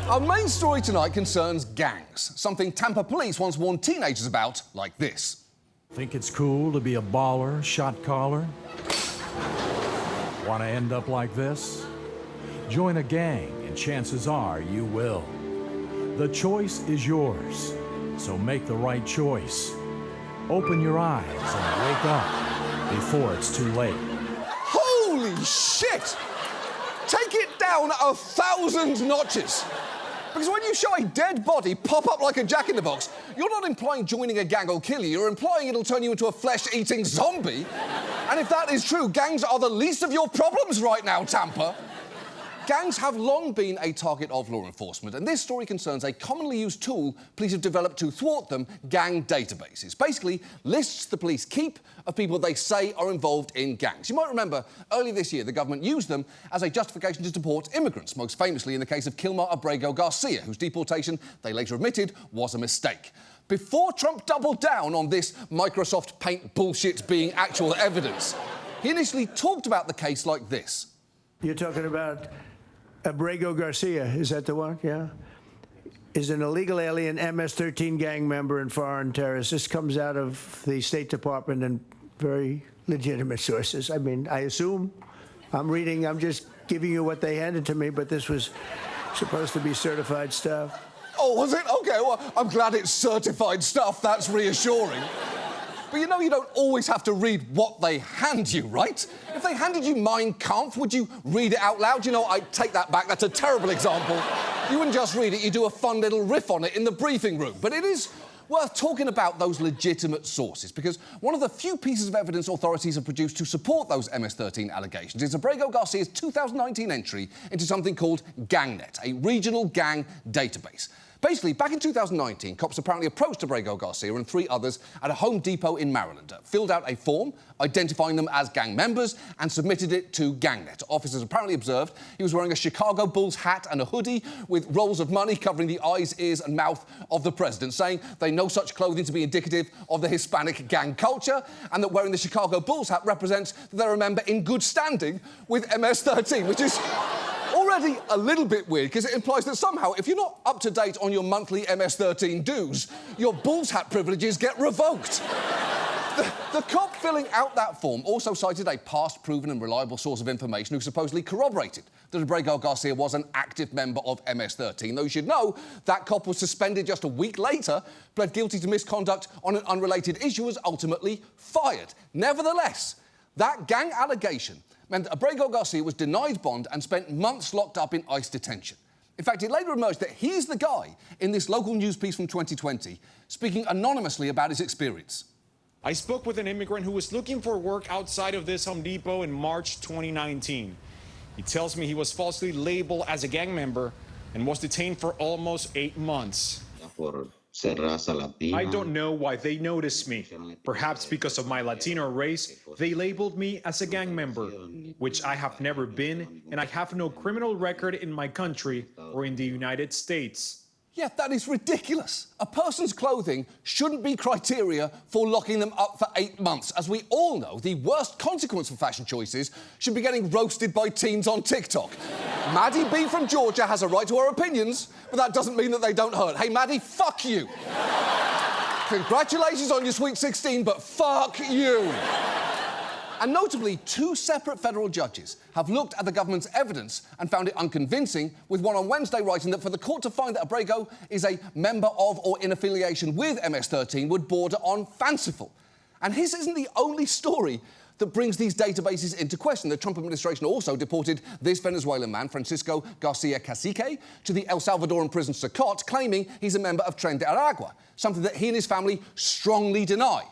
Our main story tonight concerns gangs, something Tampa police once warned teenagers about like this. Think it's cool to be a baller, shot caller? Want to end up like this? Join a gang, and chances are you will. The choice is yours, so make the right choice. Open your eyes and wake up before it's too late. Holy shit! Take it down 1,000 notches. Because when you show a dead body pop up like a jack-in-the-box, you're not implying joining a gang will kill you, you're implying it'll turn you into a flesh-eating zombie. And if that is true, gangs are the least of your problems right now, Tampa. Gangs have long been a target of law enforcement, and this story concerns a commonly used tool police have developed to thwart them, gang databases. Basically, lists the police keep of people they say are involved in gangs. You might remember, earlier this year, the government used them as a justification to deport immigrants, most famously in the case of Kilmar Abrego Garcia, whose deportation, they later admitted, was a mistake. Before Trump doubled down on this Microsoft Paint bullshit being actual evidence, he initially talked about the case like this. You're talking about Abrego Garcia, is that the one? Yeah. Is an illegal alien MS-13 gang member and foreign terrorist. This comes out of the State Department and very legitimate sources. I mean, I assume I'm just giving you what they handed to me, but this was supposed to be certified stuff. Oh, was it? OK, well, I'm glad it's certified stuff. That's reassuring. But you know you don't always have to read what they hand you, right? If they handed you Mein Kampf, would you read it out loud? You know, I take that back. That's a terrible example. You wouldn't just read it, you do a fun little riff on it in the briefing room. But it is worth talking about those legitimate sources, because one of the few pieces of evidence authorities have produced to support those MS-13 allegations is Abrego Garcia's 2019 entry into something called GangNet, a regional gang database. Basically, back in 2019, cops apparently approached Abrego Garcia and 3 others at a Home Depot in Maryland, filled out a form identifying them as gang members and submitted it to GangNet. Officers apparently observed he was wearing a Chicago Bulls hat and a hoodie with rolls of money covering the eyes, ears and mouth of the president, saying they know such clothing to be indicative of the Hispanic gang culture and that wearing the Chicago Bulls hat represents that they're a member in good standing with MS-13, which is already a little bit weird, because it implies that somehow, if you're not up to date on your monthly MS-13 dues, your Bulls hat privileges get revoked. The cop filling out that form also cited a past proven and reliable source of information who supposedly corroborated that Abrego Garcia was an active member of MS-13, though you should know that cop was suspended just a week later, pled guilty to misconduct on an unrelated issue, was ultimately fired. Nevertheless, that gang allegation meant that Abrego Garcia was denied bond and spent months locked up in ICE detention. In fact, it later emerged that he's the guy in this local news piece from 2020 speaking anonymously about his experience. I spoke with an immigrant who was looking for work outside of this Home Depot in March 2019. He tells me he was falsely labeled as a gang member and was detained for almost 8 months. I don't know why they noticed me. Perhaps because of my Latino race, they labeled me as a gang member, which I have never been, and I have no criminal record in my country or in the United States. Yeah, that is ridiculous. A person's clothing shouldn't be criteria for locking them up for 8 months. As we all know, the worst consequence for fashion choices should be getting roasted by teens on TikTok. Maddie B from Georgia has a right to her opinions, but that doesn't mean that they don't hurt. Hey, Maddie, fuck you. Congratulations on your Sweet 16, but fuck you. And notably, 2 separate federal judges have looked at the government's evidence and found it unconvincing, with one on Wednesday writing that for the court to find that Abrego is a member of or in affiliation with MS-13 would border on fanciful. And his isn't the only story that brings these databases into question. The Trump administration also deported this Venezuelan man, Francisco Garcia Cacique, to the El Salvadoran prison Socot, claiming he's a member of Tren de Aragua, something that he and his family strongly deny.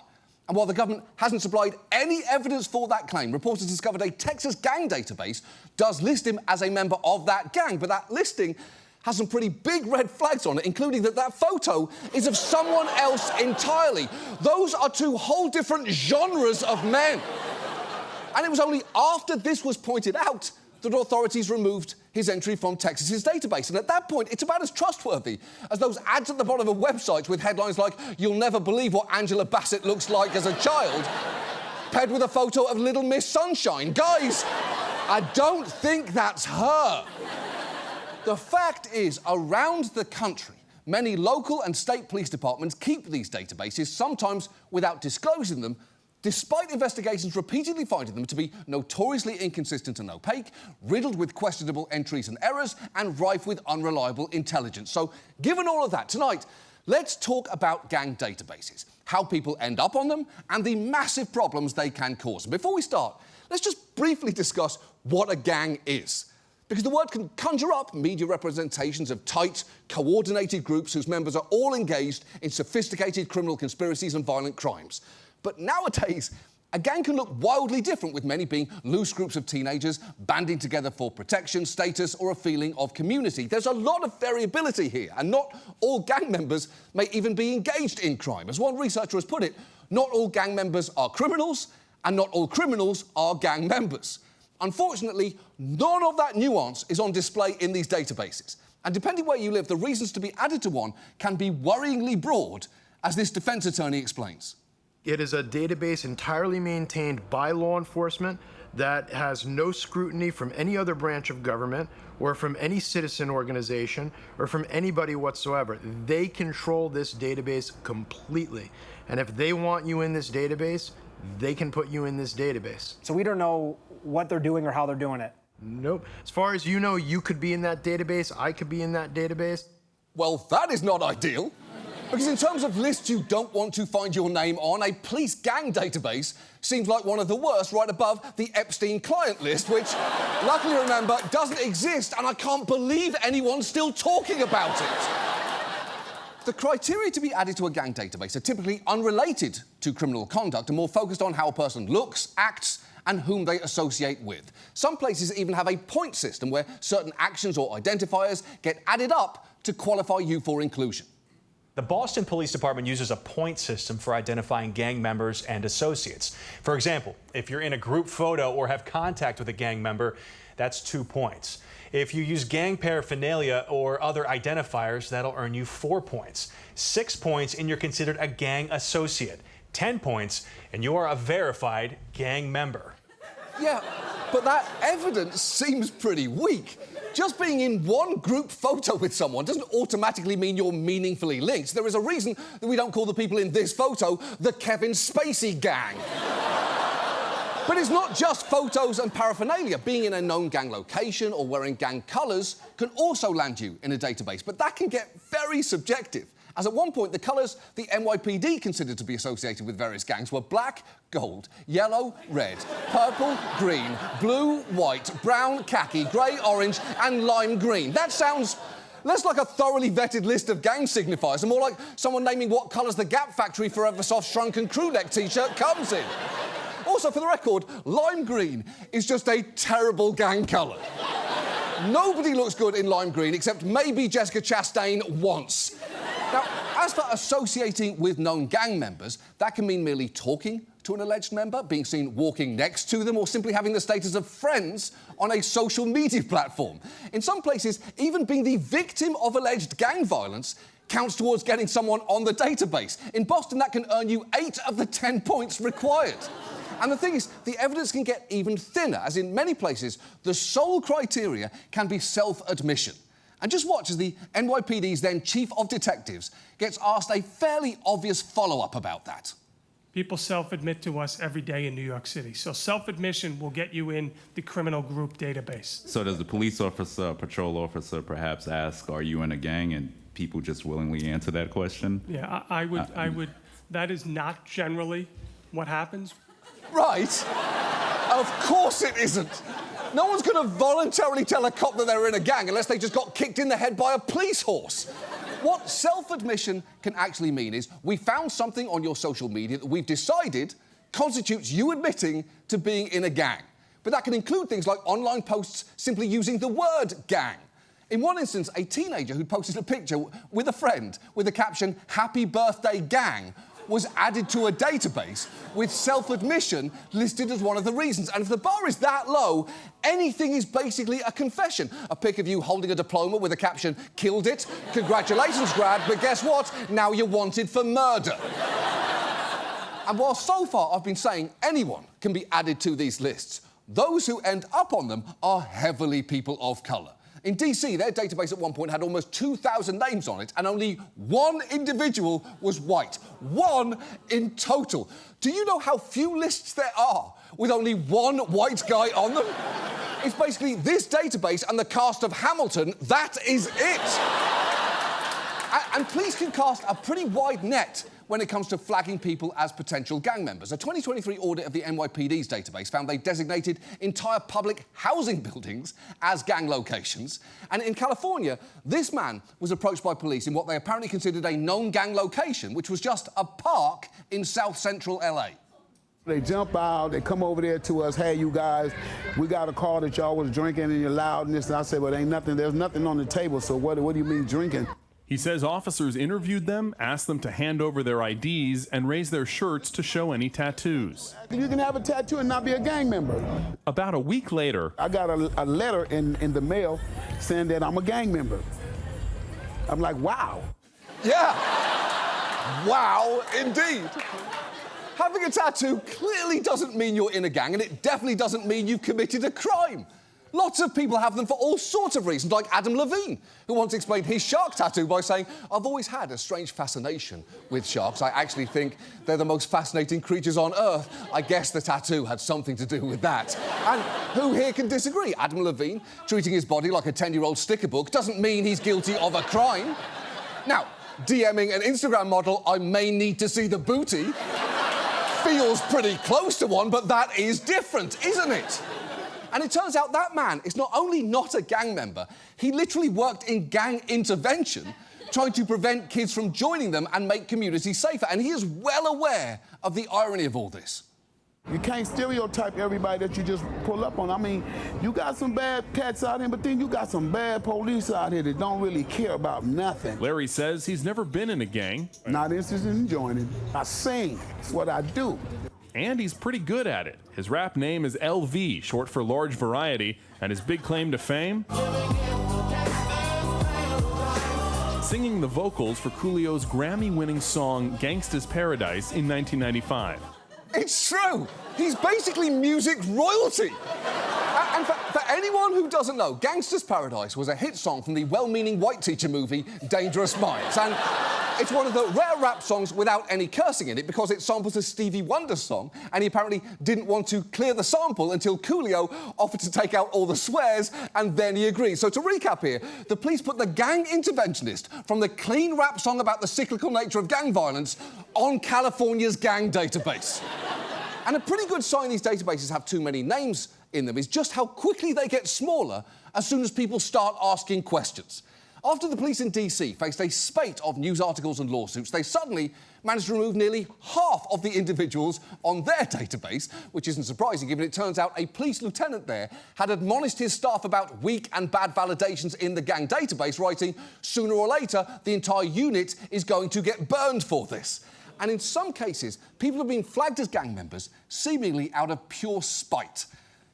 And while the government hasn't supplied any evidence for that claim, reporters discovered a Texas gang database does list him as a member of that gang, but that listing has some pretty big red flags on it, including that photo is of someone else entirely. Those are 2 whole different genres of men. And it was only after this was pointed out that authorities removed his entry from Texas's database. And at that point, it's about as trustworthy as those ads at the bottom of websites with headlines like, "You'll never believe what Angela Bassett looks like as a child," paired with a photo of Little Miss Sunshine. Guys, I don't think that's her. The fact is, around the country, many local and state police departments keep these databases, sometimes without disclosing them, despite investigations repeatedly finding them to be notoriously inconsistent and opaque, riddled with questionable entries and errors, and rife with unreliable intelligence. So, given all of that, tonight, let's talk about gang databases, how people end up on them, and the massive problems they can cause. And before we start, let's just briefly discuss what a gang is. Because the word can conjure up media representations of tight, coordinated groups whose members are all engaged in sophisticated criminal conspiracies and violent crimes. But nowadays, a gang can look wildly different, with many being loose groups of teenagers banding together for protection, status, or a feeling of community. There's a lot of variability here, and not all gang members may even be engaged in crime. As one researcher has put it, not all gang members are criminals, and not all criminals are gang members. Unfortunately, none of that nuance is on display in these databases. And depending where you live, the reasons to be added to one can be worryingly broad, as this defense attorney explains. It is a database entirely maintained by law enforcement that has no scrutiny from any other branch of government or from any citizen organization or from anybody whatsoever. They control this database completely. And if they want you in this database, they can put you in this database. So we don't know what they're doing or how they're doing it? Nope. As far as you know, you could be in that database, I could be in that database. Well, that is not ideal. Because in terms of lists you don't want to find your name on, a police gang database seems like one of the worst, right above the Epstein client list, which, luckily remember, doesn't exist, and I can't believe anyone's still talking about it. The criteria to be added to a gang database are typically unrelated to criminal conduct and more focused on how a person looks, acts, and whom they associate with. Some places even have a point system where certain actions or identifiers get added up to qualify you for inclusion. The Boston Police Department uses a point system for identifying gang members and associates. For example, if you're in a group photo or have contact with a gang member, that's 2 points. If you use gang paraphernalia or other identifiers, that'll earn you 4 points. 6 points and you're considered a gang associate. 10 points and you are a verified gang member. Yeah, but that evidence seems pretty weak. Just being in one group photo with someone doesn't automatically mean you're meaningfully linked. There is a reason that we don't call the people in this photo the Kevin Spacey gang. But it's not just photos and paraphernalia. Being in a known gang location or wearing gang colours can also land you in a database, but that can get very subjective. As at one point, the colours the NYPD considered to be associated with various gangs were black, gold, yellow, red, purple, green, blue, white, brown, khaki, grey, orange, and lime green. That sounds less like a thoroughly vetted list of gang signifiers and more like someone naming what colours the Gap factory Forever Soft Shrunken crew neck t-shirt comes in. Also, for the record, lime green is just a terrible gang colour. Nobody looks good in lime green except maybe Jessica Chastain once. Now, as for associating with known gang members, that can mean merely talking to an alleged member, being seen walking next to them, or simply having the status of friends on a social media platform. In some places, even being the victim of alleged gang violence counts towards getting someone on the database. In Boston, that can earn you 8 of the 10 points required. And the thing is, the evidence can get even thinner, as in many places, the sole criteria can be self-admission. And just watch as the NYPD's then Chief of Detectives gets asked a fairly obvious follow-up about that. People self-admit to us every day in New York City. So self-admission will get you in the criminal group database. So does the police officer, patrol officer perhaps ask, are you in a gang? And people just willingly answer that question? Yeah, I would, that is not generally what happens. Right. Of course it isn't. No one's going to voluntarily tell a cop that they're in a gang unless they just got kicked in the head by a police horse. What self-admission can actually mean is we found something on your social media that we've decided constitutes you admitting to being in a gang. But that can include things like online posts simply using the word gang. In one instance, a teenager who posted a picture with a friend with the caption, "Happy birthday gang," was added to a database with self-admission listed as one of the reasons. And if the bar is that low, anything is basically a confession. A pic of you holding a diploma with the caption, "Killed it, congratulations grad, but guess what? Now you're wanted for murder." And while so far I've been saying anyone can be added to these lists, those who end up on them are heavily people of colour. In DC, their database at one point had almost 2,000 names on it, and only one individual was white. One in total. Do you know how few lists there are with only one white guy on them? It's basically this database and the cast of Hamilton. That is it. And police can cast a pretty wide net when it comes to flagging people as potential gang members. A 2023 audit of the NYPD's database found they designated entire public housing buildings as gang locations. And in California, this man was approached by police in what they apparently considered a known gang location, which was just a park in South Central LA. They jump out, they come over there to us, hey, you guys, we got a call that y'all was drinking and you're loud and this. And I said, well, ain't nothing, there's nothing on the table, so what do you mean drinking? He says officers interviewed them, asked them to hand over their IDs, and raise their shirts to show any tattoos. You can have a tattoo and not be a gang member. About a week later, I got a letter in the mail saying that I'm a gang member. I'm like, wow. Yeah. Wow, indeed. Having a tattoo clearly doesn't mean you're in a gang, and it definitely doesn't mean you've committed a crime. Lots of people have them for all sorts of reasons, like Adam Levine, who once explained his shark tattoo by saying, I've always had a strange fascination with sharks. I actually think they're the most fascinating creatures on Earth. I guess the tattoo had something to do with that. And who here can disagree? Adam Levine, treating his body like a 10-year-old sticker book, doesn't mean he's guilty of a crime. Now, DMing an Instagram model, I may need to see the booty, feels pretty close to one, but that is different, isn't it? And it turns out that man is not only not a gang member, he literally worked in gang intervention, trying to prevent kids from joining them and make communities safer. And he is well aware of the irony of all this. You can't stereotype everybody that you just pull up on. I mean, you got some bad cats out here, but then you got some bad police out here that don't really care about nothing. Larry says he's never been in a gang. Not interested in joining. I sing. It's what I do. And he's pretty good at it. His rap name is LV, short for Large Variety, and his big claim to fame? Singing the vocals for Coolio's Grammy-winning song Gangsta's Paradise in 1995. It's true. He's basically music royalty. And for anyone who doesn't know, Gangsta's Paradise was a hit song from the well-meaning white teacher movie Dangerous Minds. And it's one of the rare rap songs without any cursing in it because it samples a Stevie Wonder song, and he apparently didn't want to clear the sample until Coolio offered to take out all the swears, and then he agreed. So to recap here, the police put the gang interventionist from the clean rap song about the cyclical nature of gang violence on California's gang database. And a pretty good sign these databases have too many names in them is just how quickly they get smaller as soon as people start asking questions. After the police in DC faced a spate of news articles and lawsuits, they suddenly managed to remove nearly half of the individuals on their database, which isn't surprising given it turns out a police lieutenant there had admonished his staff about weak and bad validations in the gang database, writing, sooner or later, the entire unit is going to get burned for this. And in some cases, people have been flagged as gang members, seemingly out of pure spite.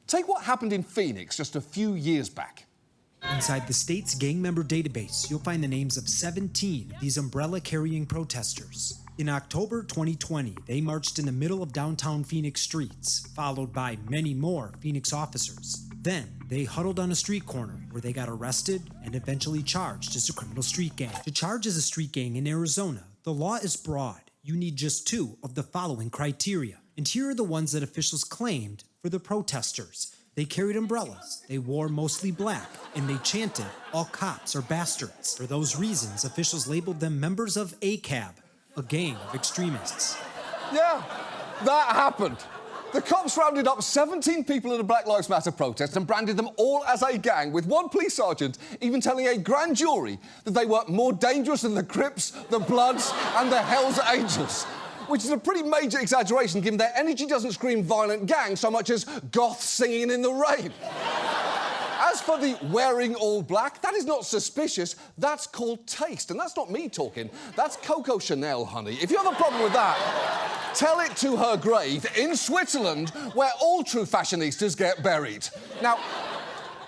Take what happened in Phoenix just a few years back. Inside the state's gang member database, you'll find the names of 17 of these umbrella-carrying protesters. In October 2020, they marched in the middle of downtown Phoenix streets, followed by many more Phoenix officers. Then, they huddled on a street corner where they got arrested and eventually charged as a criminal street gang. To charge as a street gang in Arizona, the law is broad. You need just 2 of the following criteria. And here are the ones that officials claimed for the protesters. They carried umbrellas, they wore mostly black, and they chanted, all cops are bastards. For those reasons, officials labeled them members of ACAB, a gang of extremists. Yeah, that happened. The cops rounded up 17 people at a Black Lives Matter protest and branded them all as a gang, with one police sergeant even telling a grand jury that they were more dangerous than the Crips, the Bloods, and the Hells Angels. Which is a pretty major exaggeration, given their energy doesn't scream violent gang so much as goth singing in the rain. As for the wearing all black, that is not suspicious, that's called taste. And that's not me talking, that's Coco Chanel, honey. If you have a problem with that, tell it to her grave in Switzerland, where all true fashionistas get buried. Now,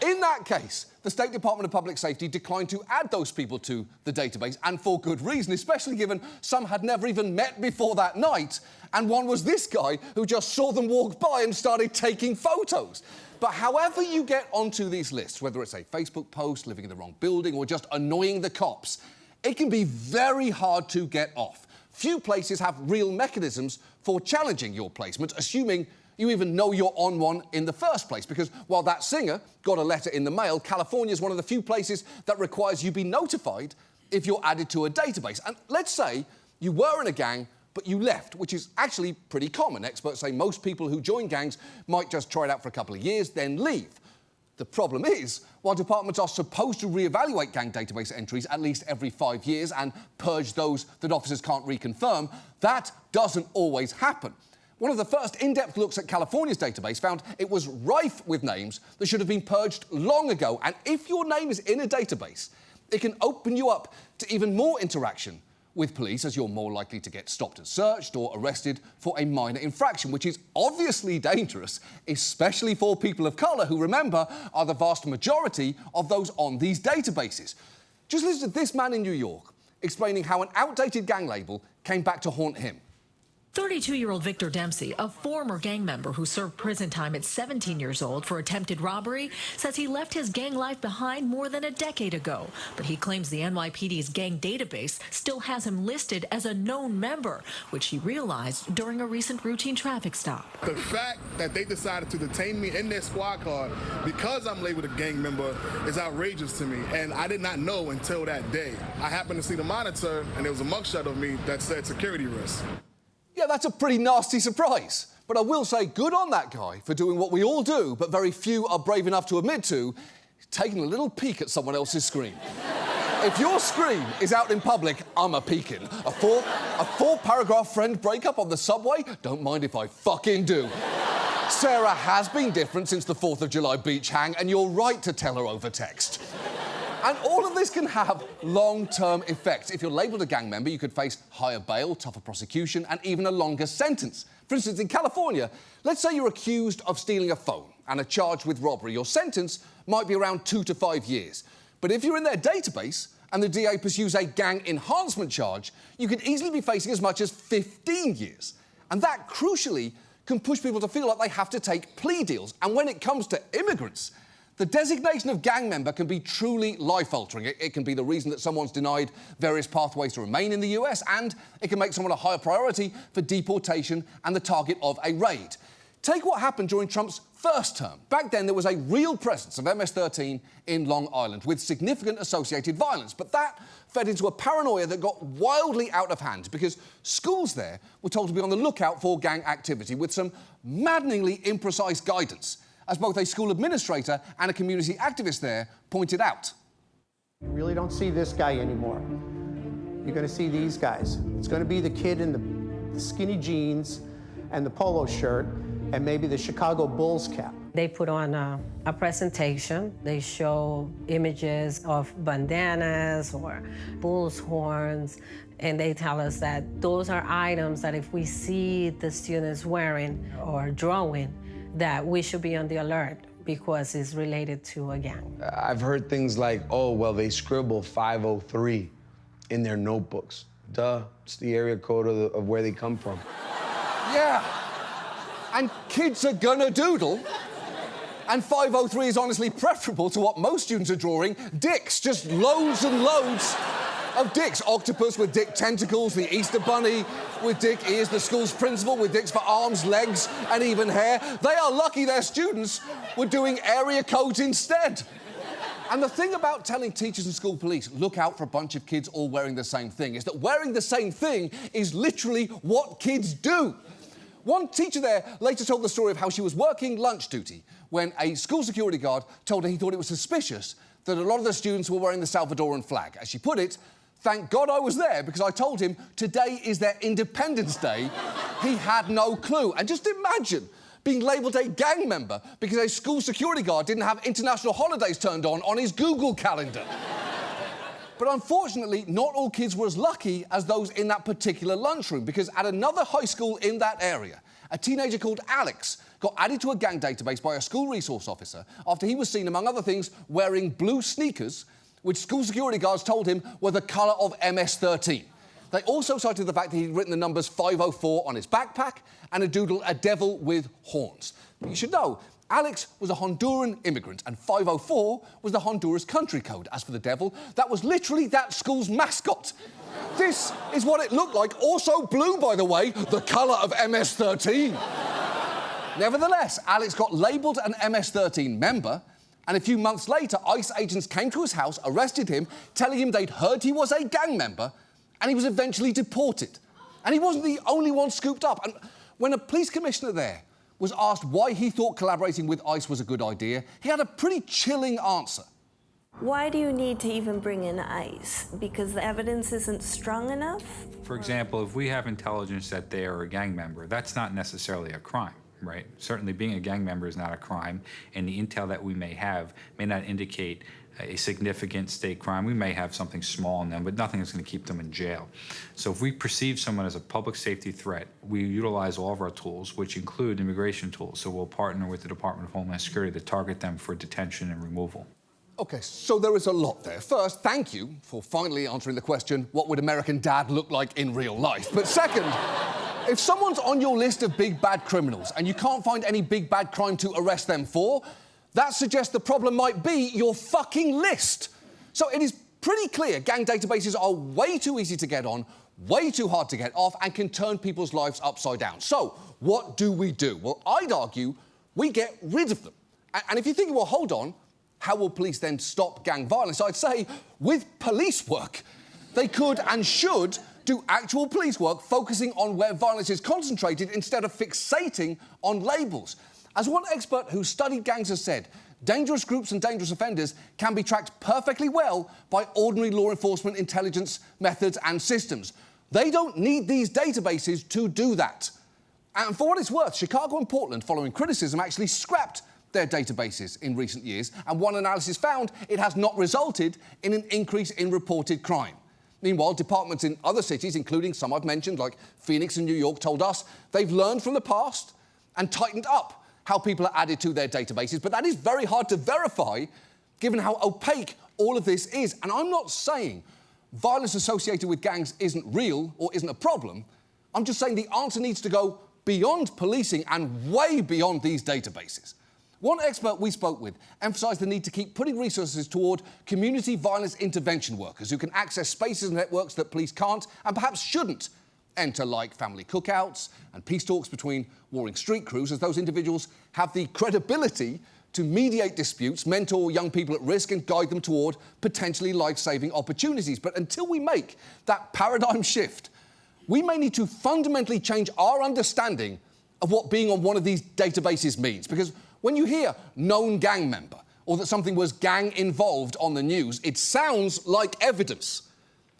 In that case, the State Department of Public Safety declined to add those people to the database, and for good reason, especially given some had never even met before that night, and one was this guy who just saw them walk by and started taking photos. But however you get onto these lists, whether it's a Facebook post, living in the wrong building, or just annoying the cops, it can be very hard to get off. Few places have real mechanisms for challenging your placement, assuming you even know you're on one in the first place, because while that singer got a letter in the mail, California is one of the few places that requires you be notified if you're added to a database. And let's say you were in a gang, but you left, which is actually pretty common. Experts say most people who join gangs might just try it out for a couple of years, then leave. The problem is, while departments are supposed to reevaluate gang database entries at least every 5 years and purge those that officers can't reconfirm, that doesn't always happen. One of the first in-depth looks at California's database found it was rife with names that should have been purged long ago. And if your name is in a database, it can open you up to even more interaction with police, as you're more likely to get stopped and searched or arrested for a minor infraction, which is obviously dangerous, especially for people of colour, who, remember, are the vast majority of those on these databases. Just listen to this man in New York explaining how an outdated gang label came back to haunt him. 32-year-old Victor Dempsey, a former gang member who served prison time at 17 years old for attempted robbery, says he left his gang life behind more than a decade ago. But he claims the NYPD's gang database still has him listed as a known member, which he realized during a recent routine traffic stop. The fact that they decided to detain me in their squad car because I'm labeled a gang member is outrageous to me, and I did not know until that day. I happened to see the monitor, and there was a mugshot of me that said security risk. Yeah, that's a pretty nasty surprise. But I will say good on that guy for doing what we all do, but very few are brave enough to admit to, taking a little peek at someone else's screen. If your screen is out in public, I'm a peeking. A four-paragraph friend breakup on the subway? Don't mind if I fucking do. Sarah has been different since the 4th of July beach hang, and you're right to tell her over text. And all of this can have long-term effects. If you're labelled a gang member, you could face higher bail, tougher prosecution, and even a longer sentence. For instance, in California, let's say you're accused of stealing a phone and are charged with robbery. Your sentence might be around 2 to 5 years. But if you're in their database and the DA pursues a gang enhancement charge, you could easily be facing as much as 15 years. And that, crucially, can push people to feel like they have to take plea deals. And when it comes to immigrants, the designation of gang member can be truly life-altering. It can be the reason that someone's denied various pathways to remain in the US, and it can make someone a higher priority for deportation and the target of a raid. Take what happened during Trump's first term. Back then, there was a real presence of MS-13 in Long Island with significant associated violence, but that fed into a paranoia that got wildly out of hand because schools there were told to be on the lookout for gang activity with some maddeningly imprecise guidance, as both a school administrator and a community activist there pointed out. You really don't see this guy anymore. You're going to see these guys. It's going to be the kid in the skinny jeans and the polo shirt and maybe the Chicago Bulls cap. They put on a presentation. They show images of bandanas or bull's horns, and they tell us that those are items that if we see the students wearing or drawing, that we should be on the alert because it's related to a gang. I've heard things like, oh, well, they scribble 503 in their notebooks. Duh, it's the area code of where they come from. Yeah, and kids are gonna doodle. And 503 is honestly preferable to what most students are drawing, dicks, just loads and loads of dicks. Octopus with dick tentacles, the Easter Bunny with dick ears, the school's principal with dicks for arms, legs, and even hair. They are lucky their students were doing area codes instead. And the thing about telling teachers and school police, look out for a bunch of kids all wearing the same thing, is that wearing the same thing is literally what kids do. One teacher there later told the story of how she was working lunch duty when a school security guard told her he thought it was suspicious that a lot of the students were wearing the Salvadoran flag. As she put it, thank God I was there because I told him today is their Independence Day. He had no clue. And just imagine being labelled a gang member because a school security guard didn't have international holidays turned on his Google calendar. But unfortunately, not all kids were as lucky as those in that particular lunchroom, because at another high school in that area, a teenager called Alex got added to a gang database by a school resource officer after he was seen, among other things, wearing blue sneakers, which school security guards told him were the colour of MS-13. They also cited the fact that he'd written the numbers 504 on his backpack and a devil with horns. But you should know, Alex was a Honduran immigrant, and 504 was the Honduras country code. As for the devil, that was literally that school's mascot. This is what it looked like, also blue, by the way, the colour of MS-13. Nevertheless, Alex got labelled an MS-13 member, and a few months later, ICE agents came to his house, arrested him, telling him they'd heard he was a gang member, and he was eventually deported. And he wasn't the only one scooped up. And when a police commissioner there was asked why he thought collaborating with ICE was a good idea, he had a pretty chilling answer. Why do you need to even bring in ICE? Because the evidence isn't strong enough? For example, if we have intelligence that they are a gang member, that's not necessarily a crime, right? Certainly being a gang member is not a crime, and the intel that we may have may not indicate a significant state crime. We may have something small in them, but nothing that's going to keep them in jail. So if we perceive someone as a public safety threat, we utilize all of our tools, which include immigration tools. So we'll partner with the Department of Homeland Security to target them for detention and removal. OK, so there is a lot there. First, thank you for finally answering the question, what would American Dad look like in real life? But second, if someone's on your list of big bad criminals and you can't find any big bad crime to arrest them for, that suggests the problem might be your fucking list. So it is pretty clear gang databases are way too easy to get on, way too hard to get off, and can turn people's lives upside down. So what do? Well, I'd argue we get rid of them. And if you think, well, hold on, how will police then stop gang violence? I'd say with police work. They could and should do actual police work focusing on where violence is concentrated instead of fixating on labels. As one expert who studied gangs has said, dangerous groups and dangerous offenders can be tracked perfectly well by ordinary law enforcement intelligence methods and systems. They don't need these databases to do that. And for what it's worth, Chicago and Portland, following criticism, actually scrapped their databases in recent years, and one analysis found it has not resulted in an increase in reported crime. Meanwhile, departments in other cities, including some I've mentioned, like Phoenix and New York, told us they've learned from the past and tightened up how people are added to their databases, but that is very hard to verify given how opaque all of this is. And I'm not saying violence associated with gangs isn't real or isn't a problem. I'm just saying the answer needs to go beyond policing and way beyond these databases. One expert we spoke with emphasised the need to keep putting resources toward community violence intervention workers who can access spaces and networks that police can't and perhaps shouldn't enter, like family cookouts and peace talks between warring street crews, as those individuals have the credibility to mediate disputes, mentor young people at risk and guide them toward potentially life-saving opportunities. But until we make that paradigm shift, we may need to fundamentally change our understanding of what being on one of these databases means. Because when you hear known gang member or that something was gang involved on the news, it sounds like evidence.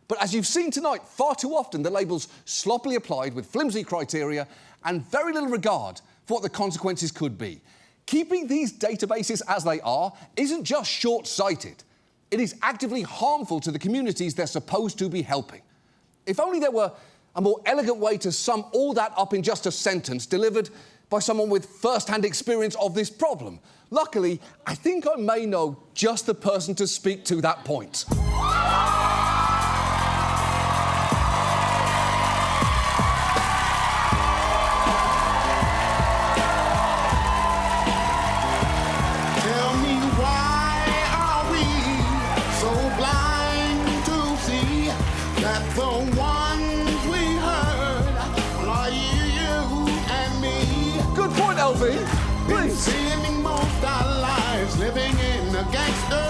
But as you've seen tonight, far too often the label's sloppily applied with flimsy criteria and very little regard for what the consequences could be. Keeping these databases as they are isn't just short-sighted. It is actively harmful to the communities they're supposed to be helping. If only there were a more elegant way to sum all that up in just a sentence delivered by someone with first-hand experience of this problem. Luckily, I think I may know just the person to speak to that point. Good point, LV. Please. Spending most our lives living in a gangster